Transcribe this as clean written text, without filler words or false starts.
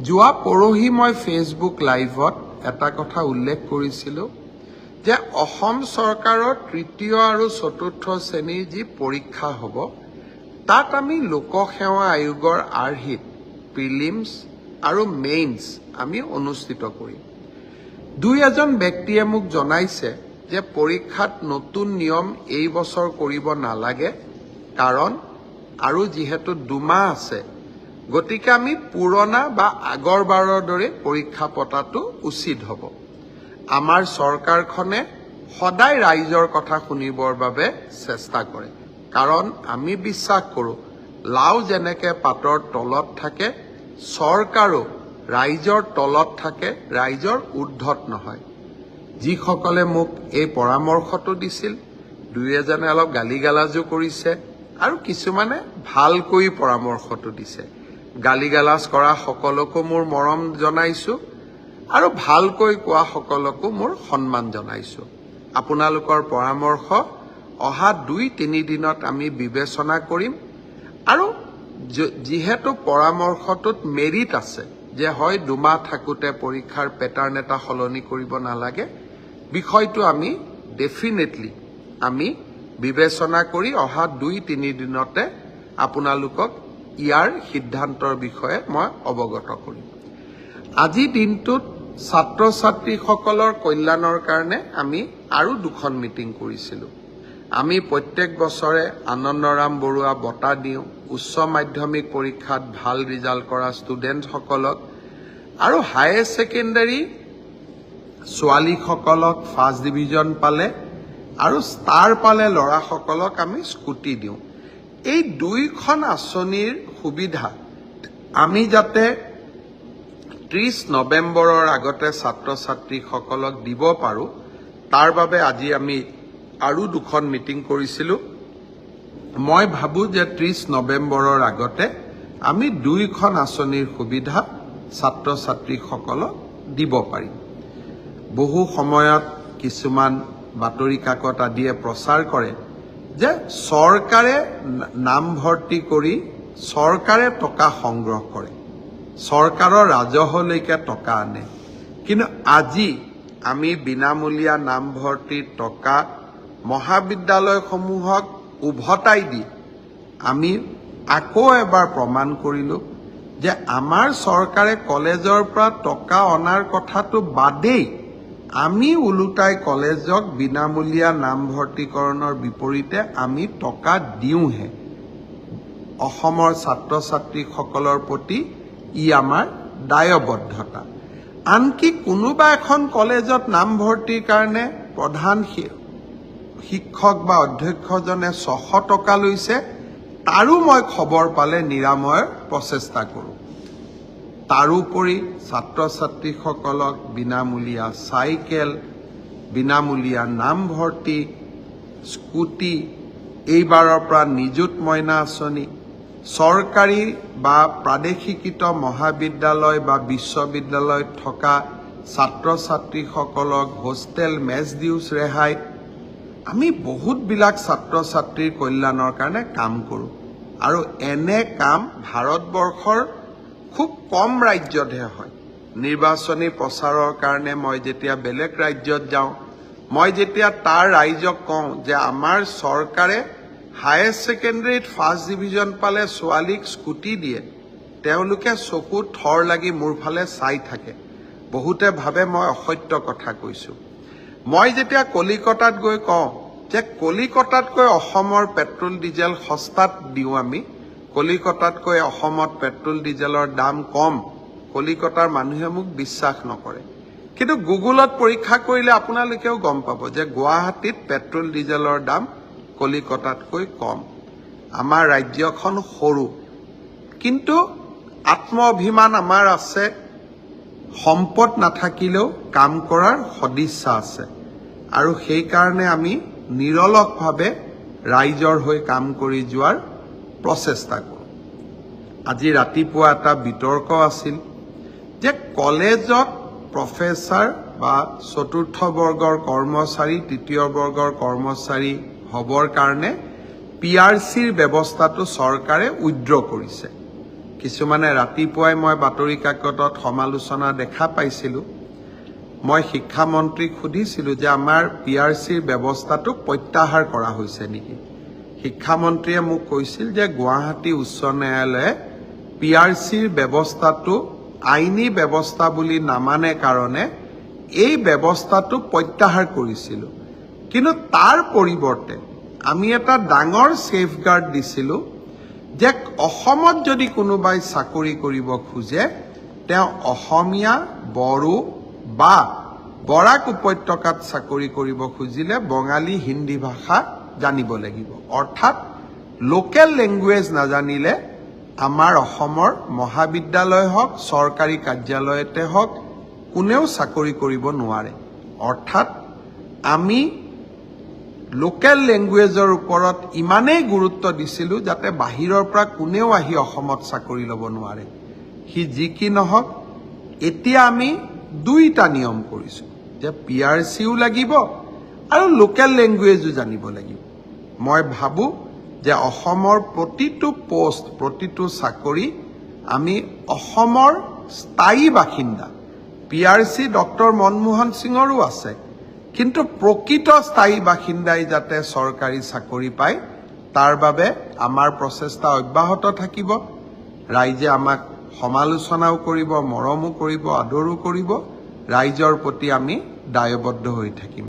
যোৱা পৰহি মই ফেচবুক লাইভত এটা কথা উল্লেখ কৰিছিলোঁ যে অসম চৰকাৰৰ তৃতীয় আৰু চতুৰ্থ শ্ৰেণীৰ যি পৰীক্ষা হ'ব তাত আমি লোকসেৱা আয়োগৰ আৰ্হিত প্ৰিলিমছ আৰু মেইনছ আমি অনুষ্ঠিত কৰিম। দুই এজন ব্যক্তিয়ে মোক জনাইছে যে পৰীক্ষাত নতুন নিয়ম এই বছৰ কৰিব নালাগে, কাৰণ আৰু যিহেতু 2 মাহ আছে, গতিকে আমি পুৰণা বা আগৰবাৰৰ দৰে পৰীক্ষা পতাটো উচিত হ'ব। আমাৰ চৰকাৰখনে সদায় ৰাইজৰ কথা শুনিবৰ বাবে চেষ্টা কৰে, কাৰণ আমি বিশ্বাস কৰোঁ লাও যেনেকৈ পাতৰ তলত থাকে, চৰকাৰো ৰাইজৰ তলত থাকে, ৰাইজৰ ঊৰ্ধত নহয়। যিসকলে মোক এই পৰামৰ্শটো দিছিল, দুই এজনে অলপ গালি গালাজো কৰিছে আৰু কিছুমানে ভালকৈ পৰামৰ্শটো দিছে। গালি গালাজ কৰা সকলকো মোৰ মৰম জনাইছোঁ আৰু ভালকৈ কোৱা সকলকো মোৰ সন্মান জনাইছোঁ। আপোনালোকৰ পৰামৰ্শ অহা 2-3 দিনত আমি বিবেচনা কৰিম আৰু যিহেতু পৰামৰ্শটোত মেৰিট আছে যে হয় 2 মাহ থাকোঁতে পৰীক্ষাৰ পেটাৰ্ণ এটা সলনি কৰিব নালাগে, বিষয়টো আমি ডেফিনেটলি আমি বিবেচনা কৰি অহা 2-3 দিনতে আপোনালোকক ইয়াৰ সিদ্ধান্তৰ বিষয়ে মই অৱগত কৰিম। আজি দিনটোত ছাত্ৰ ছাত্ৰীসকলৰ কল্যাণৰ কাৰণে আমি আৰু 2খন মিটিং কৰিছিলোঁ। আমি প্ৰত্যেক বছৰে আনন্দৰাম বৰুৱা বঁটা দিওঁ উচ্চ মাধ্যমিক পৰীক্ষাত ভাল ৰিজাল্ট কৰা ষ্টুডেণ্টসকলক, আৰু হায়াৰ ছেকেণ্ডাৰী ছোৱালীসকলক ফাৰ্ষ্ট ডিভিজন পালে আৰু ষ্টাৰ পালে ল'ৰাসকলক আমি স্কুটি দিওঁ। এই 2খন আঁচনিৰ সুবিধা আমি যাতে 30 নৱেম্বৰৰ আগতে ছাত্ৰ ছাত্ৰীসকলক দিব পাৰোঁ, তাৰ বাবে আজি আমি আৰু 2খন মিটিং কৰিছিলোঁ। মই ভাবোঁ যে 30 নৱেম্বৰৰ আগতে আমি 2খন আঁচনিৰ সুবিধা ছাত্ৰ ছাত্ৰীসকলক দিব পাৰিম। বহু সময়ত কিছুমান বাতৰি কাকত আদিয়ে প্ৰচাৰ কৰে যে চৰকাৰে নামভৰ্তি কৰি চৰকাৰে টকা সংগ্ৰহ কৰে, চৰকাৰৰ ৰাজহলৈকে টকা আনে। কিন্তু আজি আমি বিনামূলীয়া নামভৰ্তিৰ টকা মহাবিদ্যালয়সমূহক উভতাই দি আমি আকৌ এবাৰ প্ৰমাণ কৰিলোঁ যে আমাৰ চৰকাৰে কলেজৰ পৰা টকা অনাৰ কথাটো বাদেই আমি ওলোটাই কলেজক বিনামূলীয়া নামভৰ্তিকৰণৰ বিপৰীতে আমি টকা দিওঁহে। অসমৰ ছাত্ৰ ছাত্ৰীসকলৰ প্ৰতি ই আমাৰ দায়বদ্ধতা। আনকি কোনোবা এখন কলেজত নামভৰ্তিৰ কাৰণে প্ৰধান শিক্ষক বা অধ্যক্ষজনে 600 টকা লৈছে, তাৰো মই খবৰ পালে নিৰাময়ৰ প্ৰচেষ্টা কৰোঁ। তাৰোপৰি ছাত্ৰ ছাত্ৰীসকলক বিনামূলীয়া চাইকেল, বিনামূলীয়া নামভৰ্তি, স্কুটি, এইবাৰৰ পৰা নিযুত মইনা আঁচনি, চৰকাৰী বা প্ৰাদেশিকৃত মহাবিদ্যালয় বা বিশ্ববিদ্যালয়ত থকা ছাত্ৰ ছাত্ৰীসকলক হোষ্টেল মেছ ডিউজ ৰেহাই, আমি বহুতবিলাক ছাত্ৰ ছাত্ৰীৰ কল্যাণৰ কাৰণে কাম কৰোঁ। আৰু এনে কাম ভাৰতবৰ্ষৰ খুব কম ৰাজ্যতহে হয়। নিৰ্বাচনী প্ৰচাৰৰ কাৰণে মই যেতিয়া বেলেগ ৰাজ্যত যাওঁ, মই যেতিয়া তাৰ ৰাইজক কওঁ যে আমাৰ চৰকাৰে হায়াৰ ছেকেণ্ডেৰীত ফাৰ্ষ্ট ডিভিজন পালে ছোৱালীক স্কুটি দিয়ে, তেওঁলোকে চকু থৰ লাগি মোৰ ফালে চাই থাকে। বহুতে ভাবে মই অসত্য কথা কৈছোঁ। মই যেতিয়া কলিকতাত গৈ কওঁ যে কলিকতাতকৈ অসমৰ পেট্ৰল ডিজেল সস্তাত দিওঁ, আমি কলিকতাতকৈ অসমত পেট্ৰল ডিজেলৰ দাম কম, কলিকতাৰ মানুহে মোক বিশ্বাস নকৰে। কিন্তু গুগলত পৰীক্ষা কৰিলে আপোনালোকেও গম পাব যে গুৱাহাটীত পেট্ৰল ডিজেলৰ দাম কলিকতাতকৈ কম। আমাৰ ৰাজ্যখন সৰু, কিন্তু আত্ম অভিমান আমাৰ আছে। সম্পদ নাথাকিলেও কাম কৰাৰ সদিচ্ছা আছে, আৰু সেইকাৰণে আমি নিৰলসভাৱে ৰাইজৰ হৈ কাম কৰি যোৱাৰ প্ৰচেষ্টা কৰোঁ। আজি ৰাতিপুৱা এটা বিতৰ্ক আছিল যে কলেজত প্ৰফেচাৰ বা চতুৰ্থ বৰ্গৰ কৰ্মচাৰী, তৃতীয় বৰ্গৰ কৰ্মচাৰী হ'বৰ কাৰণে PRCৰ ব্যৱস্থাটো চৰকাৰে উইথড্ৰ কৰিছে। কিছুমানে ৰাতিপুৱাই মই বাতৰি কাকতত সমালোচনা দেখা পাইছিলোঁ। মই শিক্ষামন্ত্ৰীক সুধিছিলোঁ যে আমাৰ PRCৰ ব্যৱস্থাটো প্ৰত্যাহাৰ কৰা হৈছে নেকি। শিক্ষামন্ত্ৰীয়ে মোক কৈছিল যে গুৱাহাটী উচ্চ ন্যায়ালয়ে PRCৰ ব্যৱস্থাটো আইনী ব্যৱস্থা বুলি নামানে কাৰণে এই ব্যৱস্থাটো প্ৰত্যাহাৰ কৰিছিলোঁ। কিন্তু তাৰ পৰিৱৰ্তে আমি এটা ডাঙৰ ছেফগাৰ্ড দিছিলোঁ যে অসমত যদি কোনোবাই চাকৰি কৰিব খোজে তেওঁ অসমীয়া, বড়ো বা বৰাক উপত্যকাত চাকৰি কৰিব খুজিলে বঙালী, হিন্দী ভাষা জানিব লাগিব। অৰ্থাৎ লোকেল লেংগুৱেজ নাজানিলে আমাৰ অসমৰ মহাবিদ্যালয় হওক, চৰকাৰী কাৰ্যালয়তে হওক কোনেও চাকৰি কৰিব নোৱাৰে। অৰ্থাৎ আমি লোকেল লেংগুৱেজৰ ওপৰত ইমানেই গুৰুত্ব দিছিলোঁ যাতে বাহিৰৰ পৰা কোনেও আহি অসমত চাকৰি ল'ব নোৱাৰে। সি যি কি নহওক, এতিয়া আমি দুইটা নিয়ম কৰিছোঁ যে PRCও লাগিব আৰু লোকেল লেংগুৱেজো জানিব লাগিব। মই ভাবোঁ যে অসমৰ প্ৰতিটো পোষ্ট, প্ৰতিটো চাকৰি আমি অসমৰ স্থায়ী বাসিন্দা, PRC ডক্টৰ মনমোহন সিঙৰো আছে, কিন্তু প্ৰকৃত স্থায়ী বাসিন্দাই যাতে চৰকাৰী চাকৰি পায় তাৰ বাবে আমাৰ প্ৰচেষ্টা অব্যাহত থাকিব। ৰাইজে আমাক সমালোচনাও কৰিব, মৰমো কৰিব, আদৰো কৰিব। ৰাইজৰ প্ৰতি আমি দায়বদ্ধ হৈ থাকিম।